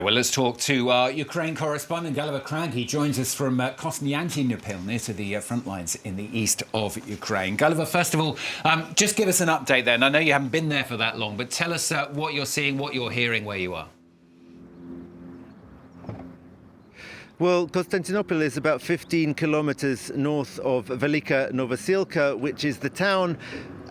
Well, let's talk to our Ukraine correspondent, Gulliver Cragg. He joins us from Kosnyanty-Nupil, near to the front lines in the east of Ukraine. Gulliver, first of all, just give us an update then. I know you haven't been there for that long, but tell us what you're seeing, what you're hearing where you are. Well, Konstantinopel is about 15 kilometers north of Velika Novosilka, which is the town,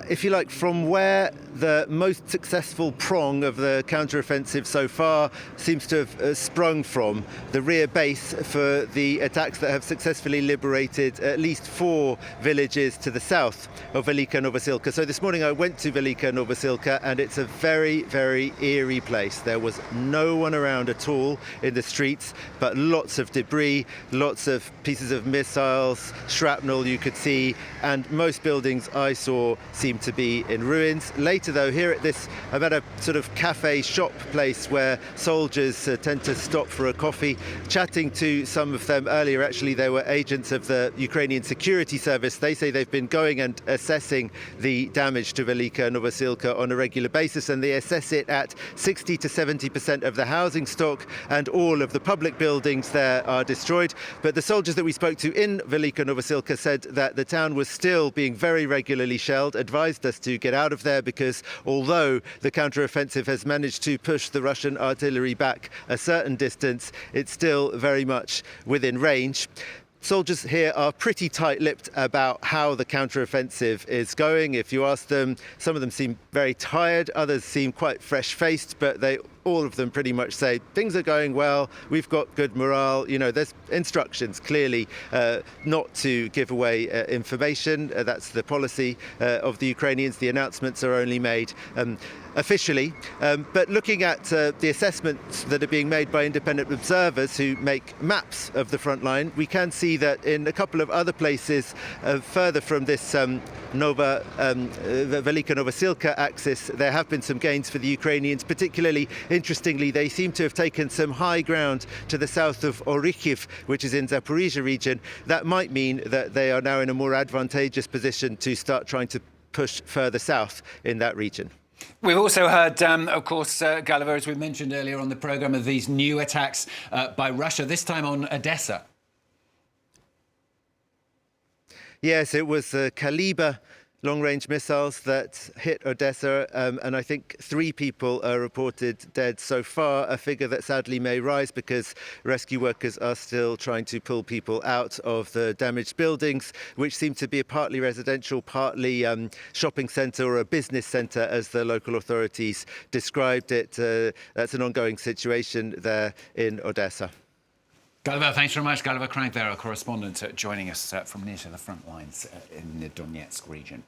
if you like, from where the most successful prong of the counteroffensive so far seems to have sprung from, the rear base for the attacks that have successfully liberated at least 4 villages to the south of Velika Novosilka. So this morning I went to Velika Novosilka, and it's a very, very eerie place. There was no one around at all in the streets, but lots of debris, lots of pieces of missiles, shrapnel you could see, and most buildings I saw seemed to be in ruins. Later though, here at this, I'm at a sort of cafe shop place where soldiers tend to stop for a coffee. Chatting to some of them earlier, actually they were agents of the Ukrainian security service. They say they've been going and assessing the damage to Velika Novosilka on a regular basis, and they assess it at 60 to 70% of the housing stock, and all of the public buildings there are destroyed. But the soldiers that we spoke to in Velika Novosilka said that the town was still being very regularly shelled, advised us to get out of there because although the counteroffensive has managed to push the Russian artillery back a certain distance, it's still very much within range. Soldiers here are pretty tight-lipped about how the counteroffensive is going. If you ask them, some of them seem very tired, others seem quite fresh-faced, but all of them pretty much say things are going well, we've got good morale. You know, there's instructions clearly not to give away information. That's the policy of the Ukrainians. The announcements are only made officially. But looking at the assessments that are being made by independent observers who make maps of the front line, we can see that in a couple of other places further from this Velika Novosilka axis, there have been some gains for the Ukrainians. Particularly interestingly, they seem to have taken some high ground to the south of Orikhiv, which is in Zaporizhia region. That might mean that they are now in a more advantageous position to start trying to push further south in that region. We've also heard, of course, Gulliver, as we mentioned earlier on the programme, of these new attacks by Russia, this time on Odessa. Yes, it was Kaliber long-range missiles that hit Odessa, and I think 3 people are reported dead so far, a figure that sadly may rise because rescue workers are still trying to pull people out of the damaged buildings, which seem to be a partly residential, partly shopping centre or a business centre, as the local authorities described it. That's an ongoing situation there in Odessa. Gulliver, thanks very much. Gulliver Cragg there, our correspondent, joining us from near to the front lines in the Donetsk region.